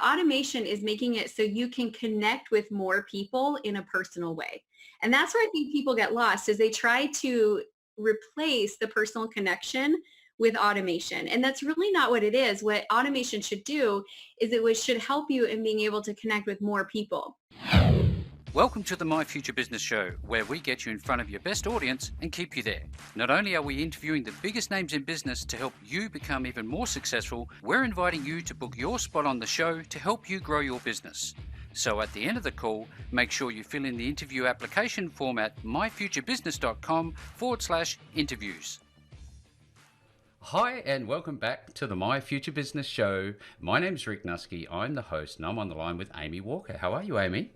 automation is making it so you can connect with more people in a personal way. And that's where I think people get lost is they try to replace the personal connection with automation. And that's really not what it is. What automation should do is should help you in being able to connect with more people. Welcome to the My Future Business Show, where we get you in front of your best audience and keep you there. Not only are we interviewing the biggest names in business to help you become even more successful, we're inviting you to book your spot on the show to help you grow your business. So at the end of the call, make sure you fill in the interview application form at myfuturebusiness.com/interviews. Hi, and welcome back to the My Future Business Show. My name's Rick Nuske. I'm the host, and I'm on the line with Amy Walker. How are you, Amy?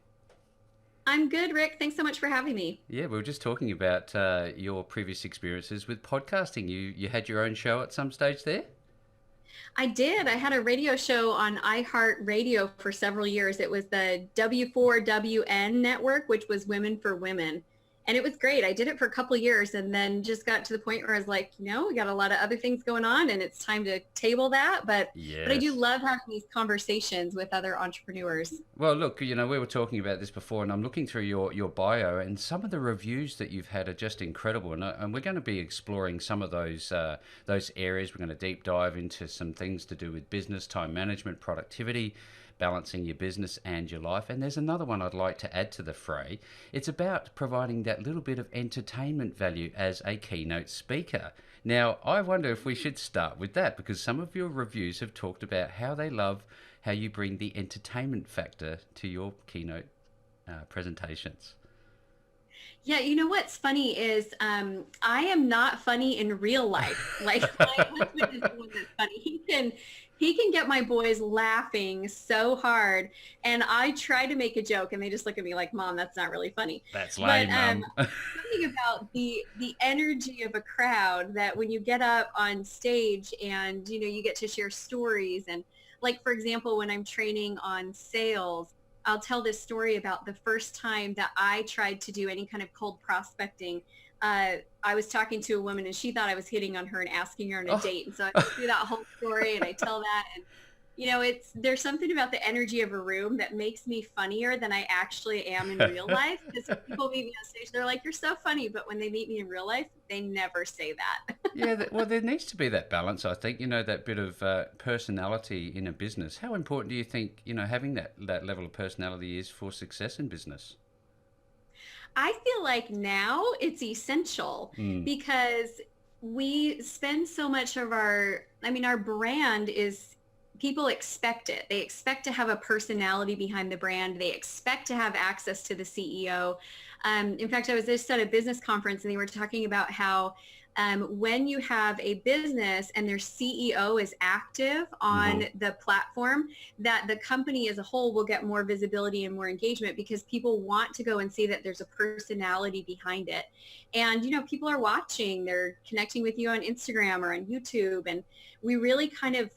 I'm good, Rick. Thanks so much for having me. Yeah, we were just talking about your previous experiences with podcasting. You had your own show at some stage there? I did. I had a radio show on iHeartRadio for several years. It was the W4WN network, which was Women for Women. And it was great. I did it for a couple of years and then just got to the point where I was like, we got a lot of other things going on and it's time to table that. But I do love having these conversations with other entrepreneurs. Well, look, we were talking about this before and I'm looking through your bio and some of the reviews that you've had are just incredible. And we're going to be exploring some of those areas. We're going to deep dive into some things to do with business, time management, productivity, balancing your business and your life. And there's another one I'd like to add to the fray. It's about providing that little bit of entertainment value as a keynote speaker. Now, I wonder if we should start with that because some of your reviews have talked about how they love how you bring the entertainment factor to your keynote presentations. Yeah, what's funny is I am not funny in real life. Like my husband is the one that's funny. He can get my boys laughing so hard, and I try to make a joke, and they just look at me like, "Mom, that's not really funny." That's lame, Mom. Something about the energy of a crowd that when you get up on stage and you get to share stories, and like for example, when I'm training on sales, I'll tell this story about the first time that I tried to do any kind of cold prospecting. I was talking to a woman and she thought I was hitting on her and asking her on a date. And so I do that whole story and I tell that. And, there's something about the energy of a room that makes me funnier than I actually am in real life. Because when people meet me on stage, they're like, "You're so funny." But when they meet me in real life, they never say that. Yeah, well, there needs to be that balance, I think, that bit of personality in a business. How important do you think, having that level of personality is for success in business? I feel like now it's essential because we spend so much of our brand is, people expect it. They expect to have a personality behind the brand. They expect to have access to the CEO. In fact, I was just at a business conference and they were talking about how when you have a business and their CEO is active on the platform, that the company as a whole will get more visibility and more engagement because people want to go and see that there's a personality behind it. And, people are watching, they're connecting with you on Instagram or on YouTube. And we really kind of,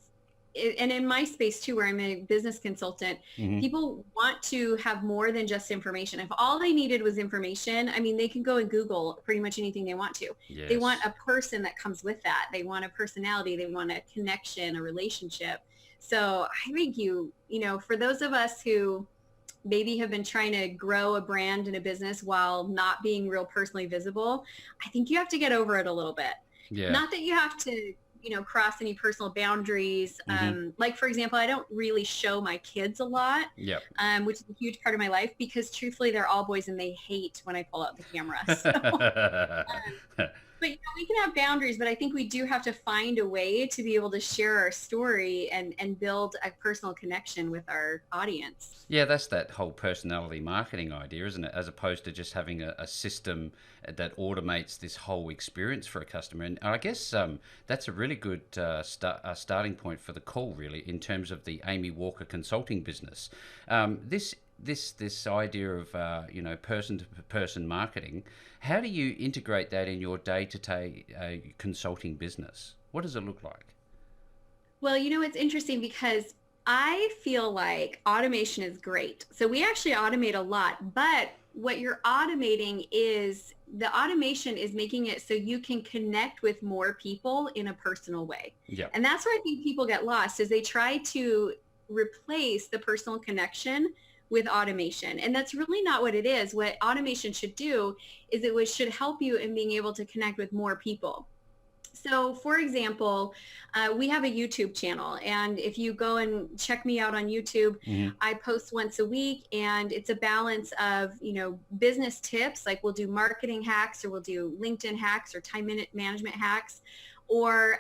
and in my space too, where I'm a business consultant, people want to have more than just information. If all they needed was information, they can go and Google pretty much anything they want to. Yes. They want a person that comes with that. They want a personality. They want a connection, a relationship. So I think for those of us who maybe have been trying to grow a brand and a business while not being real personally visible, I think you have to get over it a little bit. Yeah. Not that you have to cross any personal boundaries. Like, for example, I don't really show my kids a lot, which is a huge part of my life because truthfully, they're all boys and they hate when I pull out the camera. So, but we can have boundaries, but I think we do have to find a way to be able to share our story and build a personal connection with our audience. Yeah, that's that whole personality marketing idea, isn't it? As opposed to just having a system that automates this whole experience for a customer. And I guess that's a really good starting point for the call, really, in terms of the Amy Walker consulting business. This idea of person-to-person marketing, how do you integrate that in your day-to-day consulting business? What does it look like? Well, it's interesting because I feel like automation is great. So we actually automate a lot, but what you're automating is the automation is making it so you can connect with more people in a personal way. Yeah. And that's where I think people get lost is they try to replace the personal connection with automation. And that's really not what it is. What automation should do is should help you in being able to connect with more people. So for example, we have a YouTube channel, and if you go and check me out on YouTube, I post once a week, and it's a balance of, business tips, like we'll do marketing hacks, or we'll do LinkedIn hacks, or time management hacks, or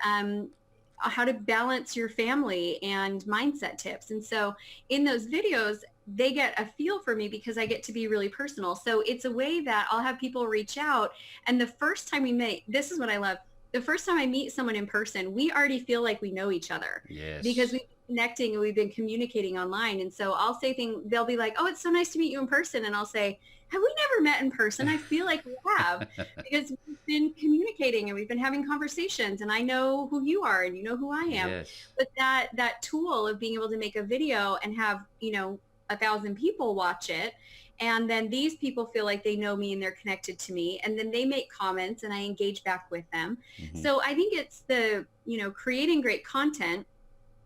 how to balance your family and mindset tips. And so in those videos, they get a feel for me because I get to be really personal. So it's a way that I'll have people reach out, and the first time we meet, this is what I love. The first time I meet someone in person, we already feel like we know each other. Yes. Because we've been connecting and we've been communicating online. And so I'll say things, they'll be like, oh, it's so nice to meet you in person. And I'll say, have we never met in person? I feel like we have, because we've been communicating and we've been having conversations, and I know who you are and you know who I am. Yes. But that tool of being able to make a video and have, 1,000 people watch it, and then these people feel like they know me and they're connected to me, and then they make comments and I engage back with them. So I think it's the, creating great content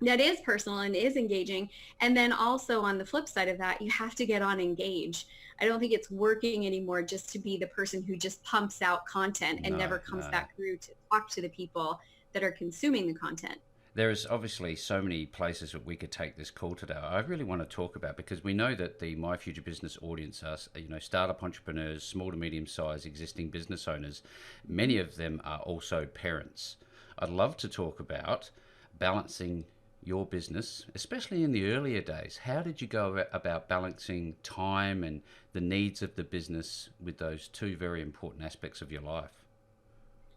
that is personal and is engaging. And then also on the flip side of that, you have to get on Engage. I don't think it's working anymore just to be the person who just pumps out content and never comes back through to talk to the people that are consuming the content. There is obviously so many places that we could take this call today. I really want to talk about, because we know that the My Future Business audience are, startup entrepreneurs, small to medium sized existing business owners. Many of them are also parents. I'd love to talk about balancing your business, especially in the earlier days. How did you go about balancing time and the needs of the business with those two very important aspects of your life?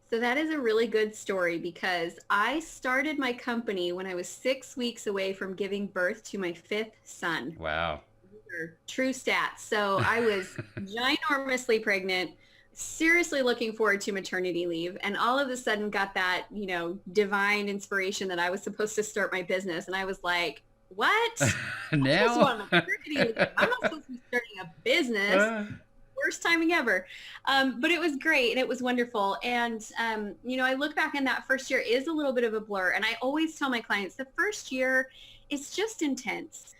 So that is a really good story, because I started my company when I was 6 weeks away from giving birth to my 5th son. Wow. These are true stats. So I was ginormously pregnant, seriously looking forward to maternity leave, and all of a sudden got that, divine inspiration that I was supposed to start my business. And I was like, what? Now? I'm supposed to go on maternity leave. I'm not supposed to be starting a business. Worst timing ever. But it was great and it was wonderful. And, I look back, and that first year is a little bit of a blur. And I always tell my clients the first year is just intense,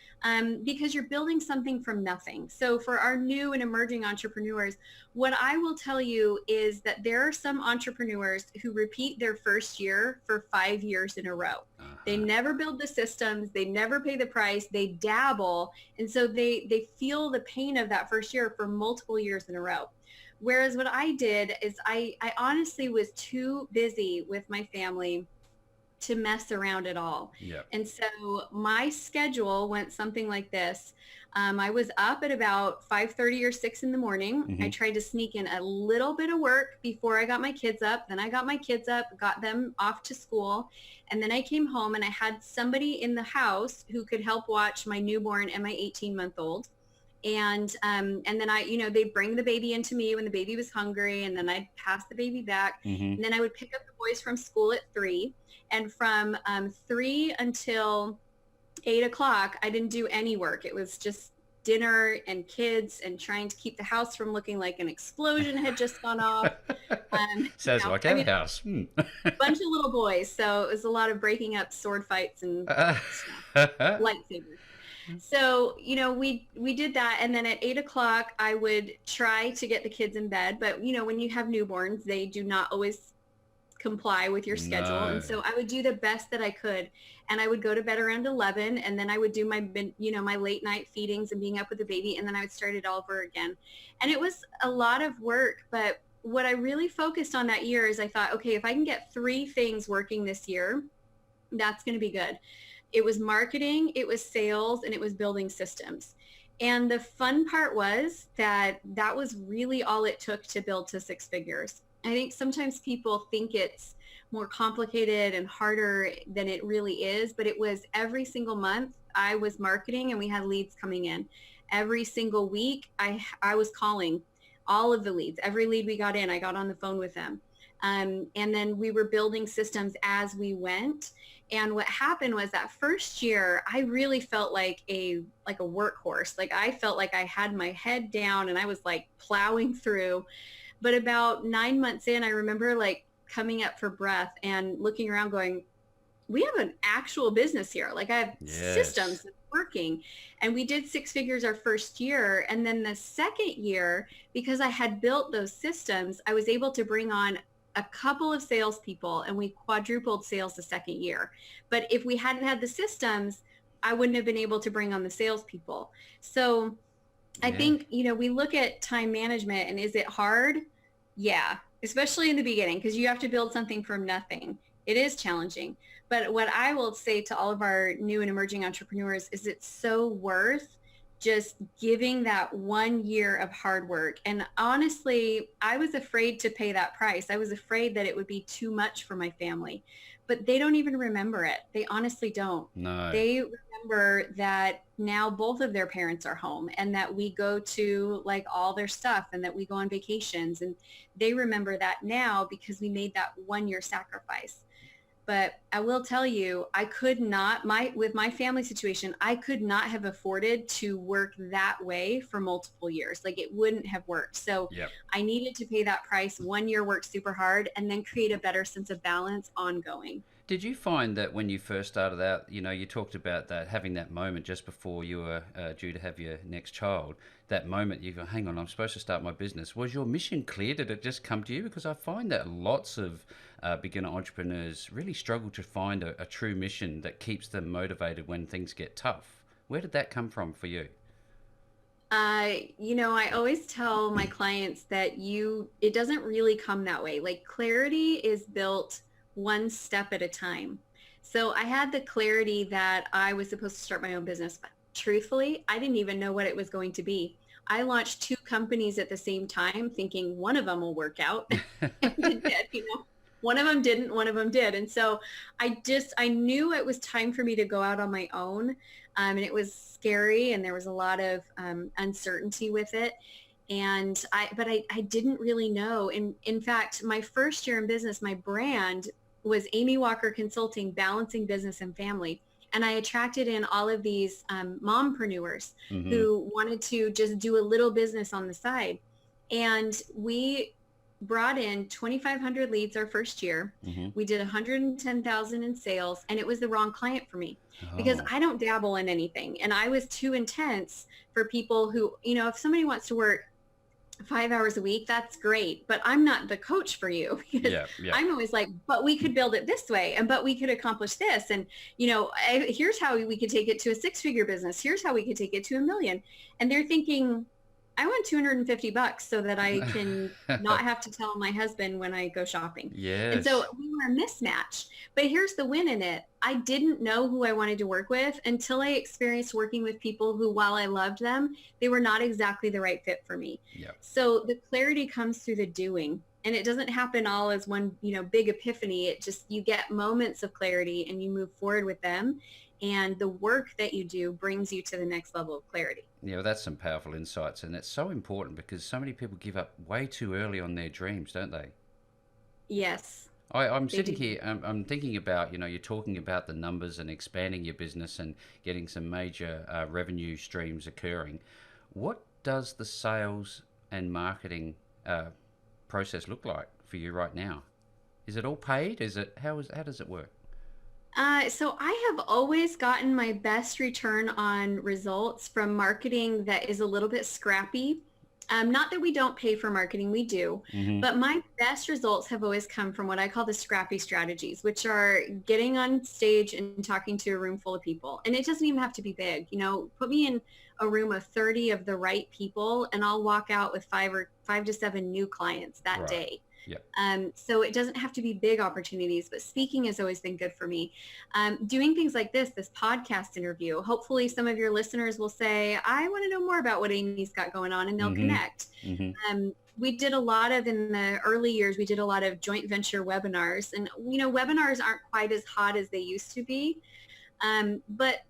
because you're building something from nothing. So for our new and emerging entrepreneurs, what I will tell you is that there are some entrepreneurs who repeat their first year for 5 years in a row. They never build the systems. They never pay the price. They dabble. And so they feel the pain of that first year for multiple years in a row. Whereas what I did is I honestly was too busy with my family to mess around at all. Yep. And so my schedule went something like this. I was up at about 5:30 or 6 in the morning. I tried to sneak in a little bit of work before I got my kids up. Then I got my kids up, got them off to school. And then I came home, and I had somebody in the house who could help watch my newborn and my 18-month-old. And then they'd bring the baby into me when the baby was hungry, and then I'd pass the baby back. And then I would pick up the boys from school at 3. And from 3 until 8 o'clock, I didn't do any work. It was just dinner and kids and trying to keep the house from looking like an explosion had just gone off. Sounds like our house. A bunch of little boys. So it was a lot of breaking up sword fights and lightsabers. So, we did that. And then at 8 o'clock, I would try to get the kids in bed. But, when you have newborns, they do not always comply with your schedule. No. And so I would do the best that I could. And I would go to bed around 11, and then I would do my, my late night feedings and being up with the baby. And then I would start it all over again. And it was a lot of work. But what I really focused on that year is I thought, okay, if I can get 3 things working this year, that's going to be good. It was marketing, it was sales, and it was building systems. And the fun part was that was really all it took to build to 6 figures. I think sometimes people think it's more complicated and harder than it really is, but it was every single month I was marketing and we had leads coming in. Every single week I was calling all of the leads. Every lead we got in, I got on the phone with them. And then we were building systems as we went. And what happened was that first year, I really felt like a workhorse. Like I felt like I had my head down and I was like plowing through. But about 9 months in, I remember like coming up for breath and looking around going, we have an actual business here. Like I have systems and working. And we did six figures our first year. And then the second year, because I had built those systems, I was able to bring on a couple of salespeople, and we quadrupled sales the second year. But if we hadn't had the systems, I wouldn't have been able to bring on the salespeople. So I Yeah. think, we look at time management, and is it hard? Yeah, especially in the beginning, because you have to build something from nothing. It is challenging. But what I will say to all of our new and emerging entrepreneurs is it's so worth just giving that 1 year of hard work. And honestly, I was afraid to pay that price. I was afraid that it would be too much for my family, but they don't even remember it. They honestly don't. No. They remember that now both of their parents are home, and that we go to like all their stuff, and that we go on vacations, and they remember that now because we made that 1 year sacrifice. But I will tell you, I could not, with my family situation, I could not have afforded to work that way for multiple years. Like, it wouldn't have worked. So Yep. I needed to pay that price, 1 year, work super hard, and then create a better sense of balance ongoing. Did you find that when you first started out, you talked about that, having that moment just before you were due to have your next child, that moment you go, hang on, I'm supposed to start my business. Was your mission clear? Did it just come to you? Because I find that lots of beginner entrepreneurs really struggle to find a true mission that keeps them motivated when things get tough. Where did that come from for you? I always tell my clients that it doesn't really come that way. Like, clarity is built one step at a time. So I had the clarity that I was supposed to start my own business, but truthfully, I didn't even know what it was going to be. I launched two companies at the same time, thinking one of them will work out. And it did, one of them didn't, one of them did. And so I knew it was time for me to go out on my own. And it was scary, and there was a lot of uncertainty with it. But I didn't really know. In fact, my first year in business, my brand was Amywalker Consulting, balancing business and family. And I attracted in all of these mompreneurs Mm-hmm. who wanted to just do a little business on the side. And we brought in 2,500 leads our first year. Mm-hmm. We did 110,000 in sales, and it was the wrong client for me because Oh. I don't dabble in anything. And I was too intense for people who, if somebody wants to work 5 hours a week, that's great, but I'm not the coach for you. Because Yeah. Yeah. I'm always like, but we could build it this way, and but we could accomplish this, and here's how we could take it to a six-figure business, here's how we could take it to 1 million. And they're thinking, I want $250 so that I can not have to tell my husband when I go shopping. And so Yes. we were a mismatch. But here's the win in it. I didn't know who I wanted to work with until I experienced working with people who, while I loved them, they were not exactly the right fit for me. Yeah. So the clarity comes through the doing. And it doesn't happen all as one, big epiphany. It just, you get moments of clarity and you move forward with them. And the work that you do brings you to the next level of clarity. Yeah, well, that's some powerful insights, and it's so important because so many people give up way too early on their dreams, don't they? Yes, I'm they sitting do. here, I'm thinking about, you're talking about the numbers and expanding your business and getting some major revenue streams occurring. What does the sales and marketing process look like for you right now? Is it all paid? How does it work? So I have always gotten my best return on results from marketing that is a little bit scrappy. Not that we don't pay for marketing, we do, Mm-hmm. but my best results have always come from what I call the scrappy strategies, which are getting on stage and talking to a room full of people. And it doesn't even have to be big. Put me in a room of 30 of the right people, and I'll walk out with five to seven new clients that Right. day. Yep. So it doesn't have to be big opportunities, but speaking has always been good for me. Doing things like this podcast interview, hopefully some of your listeners will say, I want to know more about what Amy's got going on, and they'll Mm-hmm. connect. Mm-hmm. We did a lot of, in the early years, we did a lot of joint venture webinars, and, webinars aren't quite as hot as they used to be. But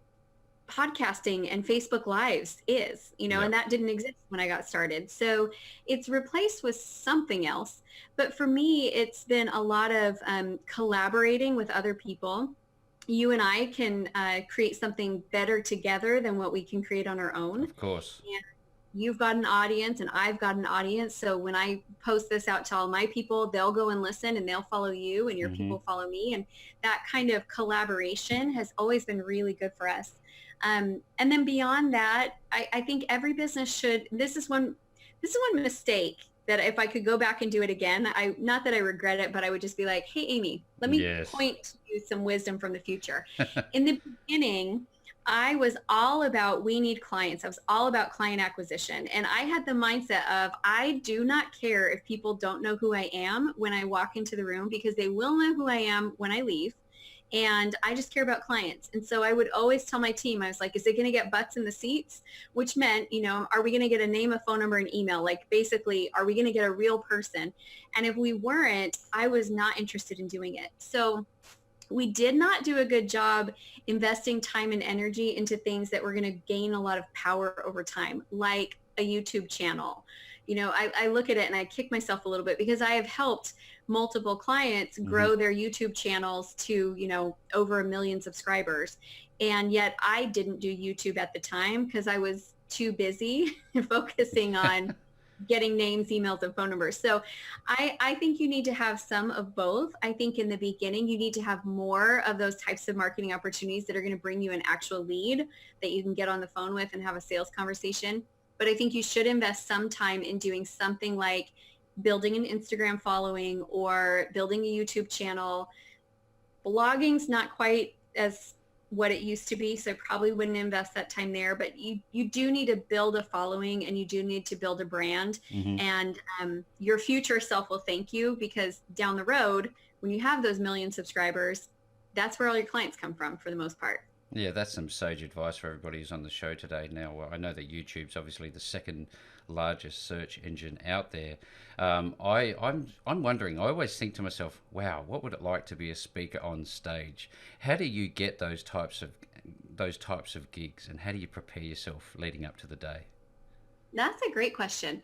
podcasting and Facebook Lives is, and Yep. that didn't exist when I got started. So it's replaced with something else. But for me, it's been a lot of collaborating with other people. You and I can create something better together than what we can create on our own. Of course. You've got an audience and I've got an audience. So when I post this out to all my people, they'll go and listen and they'll follow you, and your Mm-hmm. people follow me. And that kind of collaboration has always been really good for us. And then beyond that, I think every business should, this is one mistake that if I could go back and do it again, not that I regret it, but I would just be like, hey, Amy, let me Yes. point to you some wisdom from the future. In the beginning, I was all about, we need clients. I was all about client acquisition. And I had the mindset of, I do not care if people don't know who I am when I walk into the room, because they will know who I am when I leave. And I just care about clients. And so I would always tell my team, I was like, is it going to get butts in the seats? Which meant, are we going to get a name, a phone number, an email? Like basically, are we going to get a real person? And if we weren't, I was not interested in doing it. So we did not do a good job investing time and energy into things that were going to gain a lot of power over time, like a YouTube channel. I look at it and I kick myself a little bit, because I have helped multiple clients grow their YouTube channels to, over 1 million subscribers. And yet I didn't do YouTube at the time because I was too busy focusing on getting names, emails, and phone numbers. So I think you need to have some of both. I think in the beginning, you need to have more of those types of marketing opportunities that are going to bring you an actual lead that you can get on the phone with and have a sales conversation. But I think you should invest some time in doing something like building an Instagram following or building a YouTube channel. Blogging's not quite as what it used to be, so I probably wouldn't invest that time there. But you do need to build a following, and you do need to build a brand. And your future self will thank you, because down the road, when you have those 1 million subscribers, that's where all your clients come from for the most part. Yeah, that's some sage advice for everybody who's on the show today. Now, I know that YouTube's obviously the second largest search engine out there. I'm wondering. I always think to myself, wow, what would it like to be a speaker on stage? How do you get those types of gigs, and how do you prepare yourself leading up to the day? That's a great question.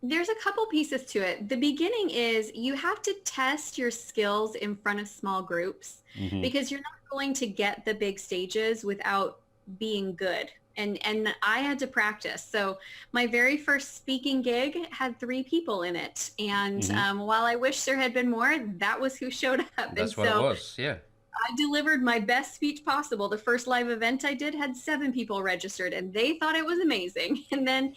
There's a couple pieces to it. The beginning is you have to test your skills in front of small groups, because you're not going to get the big stages without being good. And I had to practice. So my very first speaking gig had 3 people in it. And while I wish there had been more, that was who showed up. That's what it was. Yeah. I delivered my best speech possible. The first live event I did had 7 people registered, and they thought it was amazing. And then,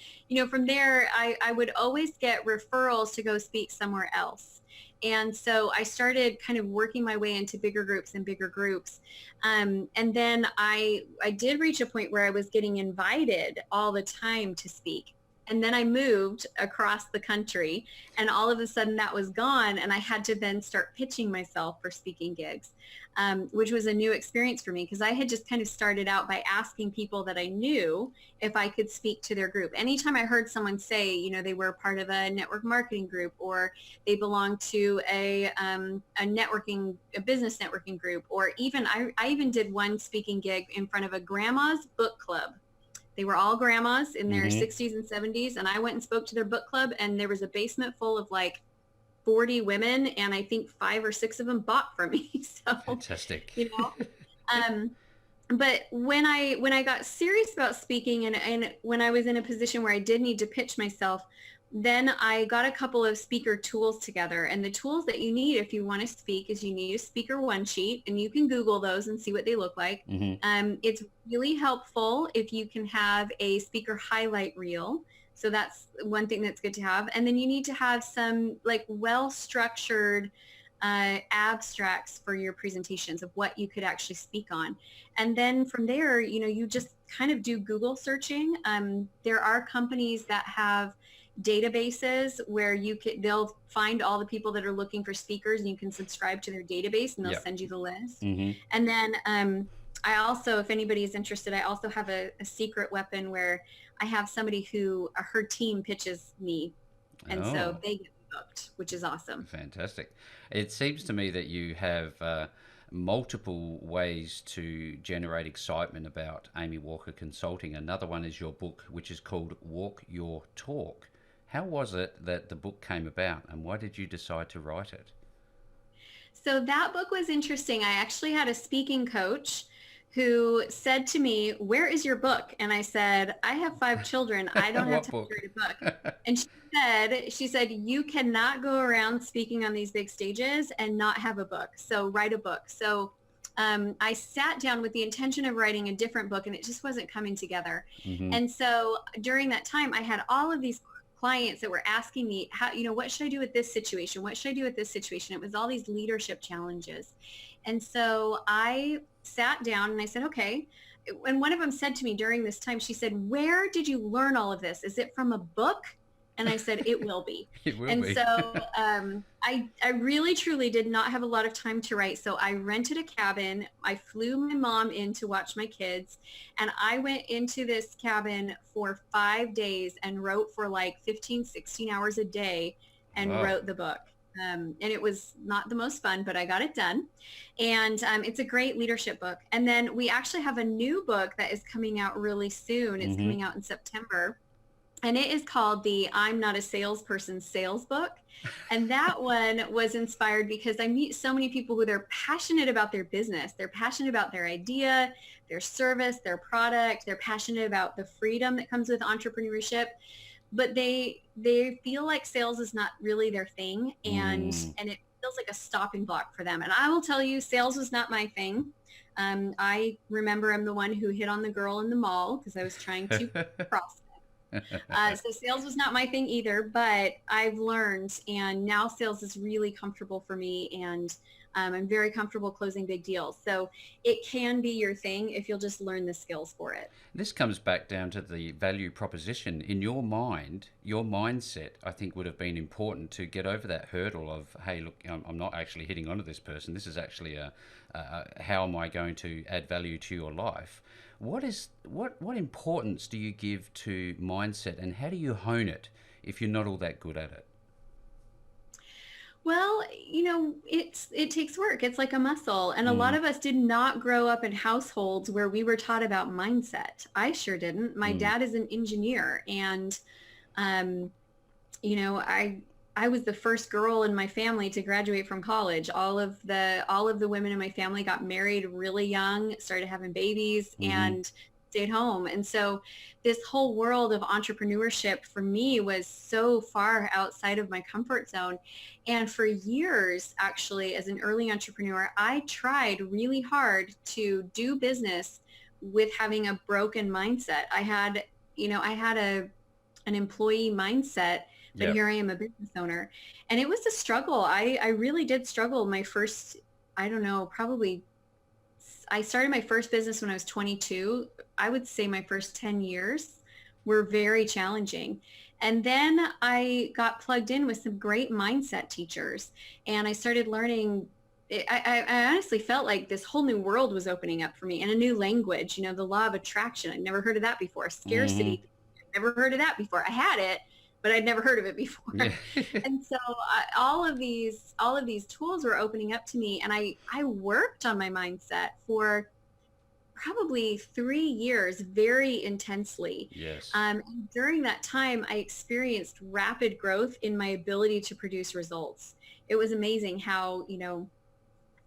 from there, I would always get referrals to go speak somewhere else. And so I started kind of working my way into bigger groups and bigger groups. And then I did reach a point where I was getting invited all the time to speak. And then I moved across the country, and all of a sudden that was gone. And I had to then start pitching myself for speaking gigs, which was a new experience for me, because I had just kind of started out by asking people that I knew if I could speak to their group. Anytime I heard someone say, they were part of a network marketing group, or they belonged to a business networking group, or even I even did one speaking gig in front of a grandma's book club. They were all grandmas in their 60s and 70s. And I went and spoke to their book club, and there was a basement full of like 40 women. And I think 5 or 6 of them bought from me. So, Fantastic. But when I got serious about speaking, and when I was in a position where I did need to pitch myself, then I got a couple of speaker tools together. And the tools that you need if you want to speak is you need a speaker one sheet, and you can Google those and see what they look like. It's really helpful if you can have a speaker highlight reel. So that's one thing that's good to have. And then you need to have some like well-structured abstracts for your presentations of what you could actually speak on. And then from there, you just kind of do Google searching. There are companies that have databases where they'll find all the people that are looking for speakers, and you can subscribe to their database, and they'll send you the list. And then I also, if anybody is interested, I also have a secret weapon where I have somebody who her team pitches me, and so they get booked, which is awesome. Fantastic. It seems to me that you have multiple ways to generate excitement about Amy Walker Consulting. Another one is your book, which is called Walk Your Talk. How was it that the book came about, and why did you decide to write it? So that book was interesting. I actually had a speaking coach who said to me, "Where is your book?" And I said, "I have 5 children. I don't have time to write a book." And she said, "You cannot go around speaking on these big stages and not have a book. So write a book." So I sat down with the intention of writing a different book, and it just wasn't coming together. Mm-hmm. And so during that time, I had all of these clients that were asking me, how, what should I do with this situation? What should I do with this situation? It was all these leadership challenges. And so I sat down and I said, okay. And one of them said to me during this time, she said, where did you learn all of this? Is it from a book? And I said, it will be. It will And be. so I really, truly did not have a lot of time to write. So I rented a cabin. I flew my mom in to watch my kids. And I went into this cabin for 5 days and wrote for like 15, 16 hours a day and Wow. wrote the book. And it was not the most fun, but I got it done. And it's a great leadership book. And then we actually have a new book that is coming out really soon. It's Mm-hmm. coming out in September. And it is called the I'm Not a Salesperson sales book. And that one was inspired because I meet so many people who they're passionate about their business. They're passionate about their idea, their service, their product. They're passionate about the freedom that comes with entrepreneurship. But they feel like sales is not really their thing. And it feels like a stopping block for them. And I will tell you, sales was not my thing. I remember I'm the one who hit on the girl in the mall because I was trying to cross. So sales was not my thing either, but I've learned, and now sales is really comfortable for me, and I'm very comfortable closing big deals. So it can be your thing if you'll just learn the skills for it. This comes back down to the value proposition. In your mind, your mindset, I think, would have been important to get over that hurdle of, hey, look, I'm not actually hitting onto this person. This is actually how am I going to add value to your life? What importance do you give to mindset, and how do you hone it if you're not all that good at it? Well, it takes work. It's like a muscle. And a lot of us did not grow up in households where we were taught about mindset. I sure didn't. My Mm. dad is an engineer, and um, I was the first girl in my family to graduate from college. All of the women in my family got married really young, started having babies, Mm-hmm. and stayed home. And so this whole world of entrepreneurship for me was so far outside of my comfort zone. And for years, actually, as an early entrepreneur, I tried really hard to do business with having a broken mindset. I had an employee mindset, but Yeah. here I am, a business owner. And it was a struggle. I really did struggle my first, I don't know, probably I started my first business when I was 22. I would say my first 10 years were very challenging. And then I got plugged in with some great mindset teachers, and I started learning. I honestly felt like this whole new world was opening up for me, and a new language, the law of attraction. I'd never heard of that before. Mm-hmm. Scarcity. Never heard of that before. I had it, but I'd never heard of it before. Yeah. And so all of these tools were opening up to me, and I worked on my mindset for probably 3 years very intensely. Yes. And during that time, I experienced rapid growth in my ability to produce results. It was amazing how,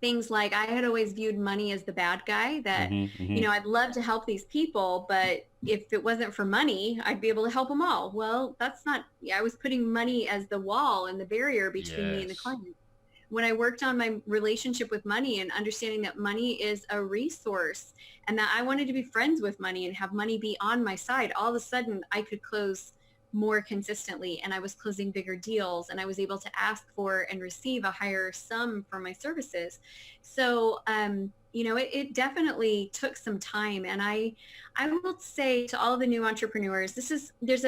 things like I had always viewed money as the bad guy, that, Mm-hmm. Mm-hmm. I'd love to help these people, but if it wasn't for money, I'd be able to help them all. Well, that's not, I was putting money as the wall and the barrier between me and the Yes. client. When I worked on my relationship with money and understanding that money is a resource, and that I wanted to be friends with money and have money be on my side, all of a sudden I could close more consistently, and I was closing bigger deals, and I was able to ask for and receive a higher sum for my services. So, it definitely took some time. And I will say to all the new entrepreneurs, there's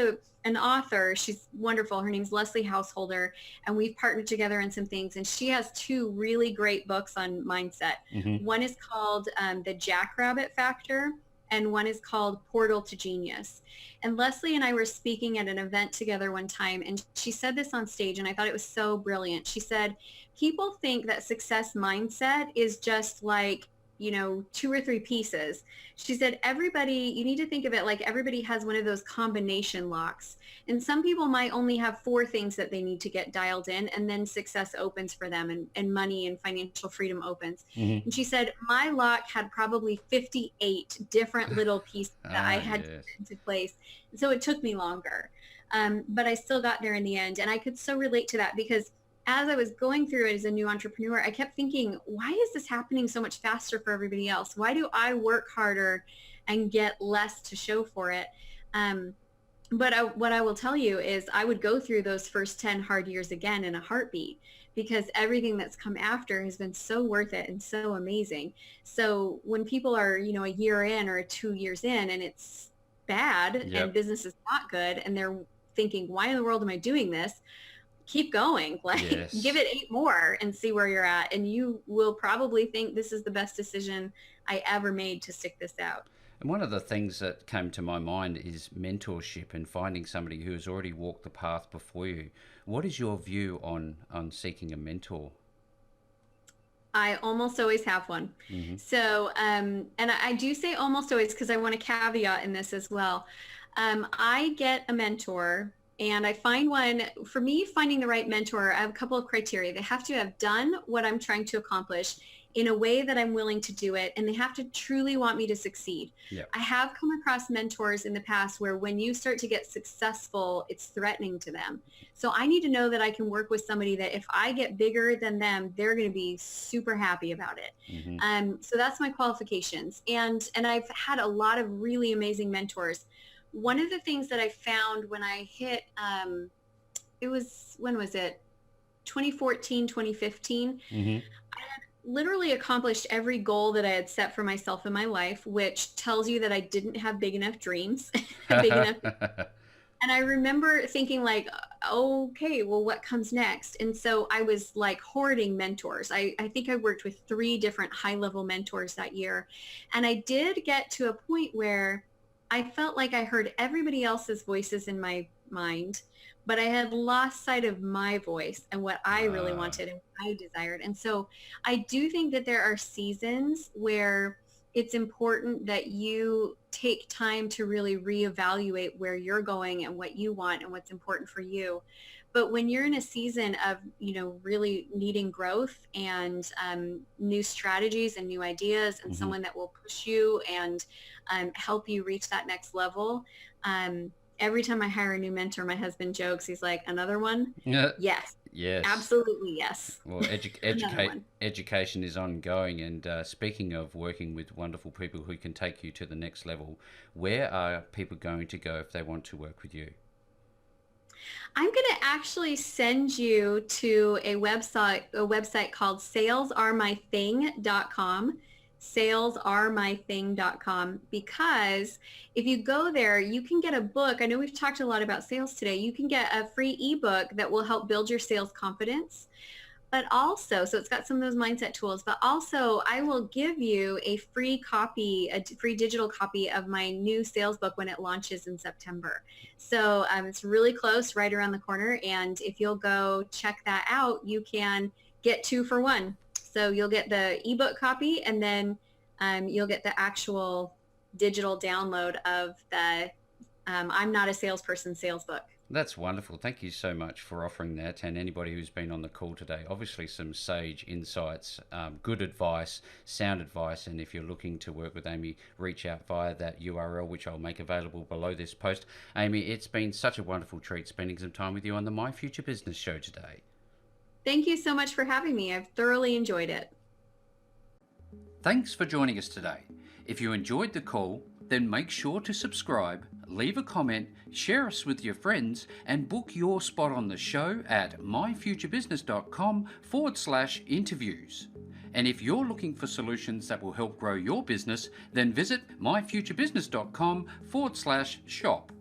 an author, she's wonderful. Her name's Leslie Householder, and we've partnered together on some things. And she has two really great books on mindset. Mm-hmm. One is called The Jackrabbit Factor, and one is called Portal to Genius. And Leslie and I were speaking at an event together one time, and she said this on stage, and I thought it was so brilliant. She said, people think that success mindset is just like, 2 or 3 pieces. She said, you need to think of it like everybody has one of those combination locks. And some people might only have 4 things that they need to get dialed in, and then success opens for them, and money and financial freedom opens. Mm-hmm. And she said, my lock had probably 58 different little pieces that I Ah, had to yes. put into place. So it took me longer. But I still got there in the end. And I could so relate to that because as I was going through it as a new entrepreneur, I kept thinking, why is this happening so much faster for everybody else? Why do I work harder and get less to show for it? But what I will tell you is I would go through those first 10 hard years again in a heartbeat, because everything that's come after has been so worth it and so amazing. So when people are, a year in or 2 years in and it's bad and Yep. business is not good and they're thinking, why in the world am I doing this? Keep going, like give Yes. it 8 more and see where you're at. And you will probably think this is the best decision I ever made to stick this out. And one of the things that came to my mind is mentorship and finding somebody who has already walked the path before you. What is your view on seeking a mentor? I almost always have one. Hmm. So, and I do say almost always because I want a caveat in this as well. I get a mentor and I find one. For me, finding the right mentor, I have a couple of criteria. They have to have done what I'm trying to accomplish in a way that I'm willing to do it, and they have to truly want me to succeed. Yep. I have come across mentors in the past where when you start to get successful, it's threatening to them. So I need to know that I can work with somebody that if I get bigger than them, they're going to be super happy about it. Hmm. So that's my qualifications. And I've had a lot of really amazing mentors. One of the things that I found when I hit, when was it? 2014, 2015. Hmm. Literally accomplished every goal that I had set for myself in my life, which tells you that I didn't have big enough dreams, big enough. And I remember thinking like, okay, well, what comes next? And so I was like hoarding mentors. I think I worked with 3 different high-level mentors that year. And I did get to a point where I felt like I heard everybody else's voices in my mind, but I had lost sight of my voice and what I really Ah, wanted and what I desired. And so I do think that there are seasons where it's important that you take time to really reevaluate where you're going and what you want and what's important for you. But when you're in a season of, really needing growth and new strategies and new ideas and mhm. someone that will push you and help you reach that next level, every time I hire a new mentor, my husband jokes, he's like, another one? Yeah. Yes, Yes. absolutely yes. Well, Another one. education is ongoing. And speaking of working with wonderful people who can take you to the next level, where are people going to go if they want to work with you? I'm going to actually send you to a website called salesaremything.com, salesaremything.com, because if you go there, you can get a book. I know we've talked a lot about sales today. You can get a free ebook that will help build your sales confidence. But also, so it's got some of those mindset tools, but also I will give you a free copy, a free digital copy of my new sales book when it launches in September. So it's really close, right around the corner. And if you'll go check that out, you can get 2 for 1. So you'll get the ebook copy and then you'll get the actual digital download of the I'm Not a Salesperson sales book. That's wonderful. Thank you so much for offering that. And anybody who's been on the call today, obviously some sage insights, good advice, sound advice. And if you're looking to work with Amy, reach out via that URL, which I'll make available below this post. Amy, it's been such a wonderful treat spending some time with you on the My Future Business show today. Thank you so much for having me. I've thoroughly enjoyed it. Thanks for joining us today. If you enjoyed the call, then make sure to subscribe, leave a comment, share us with your friends, and book your spot on the show at myfuturebusiness.com/interviews. And if you're looking for solutions that will help grow your business, then visit myfuturebusiness.com/shop.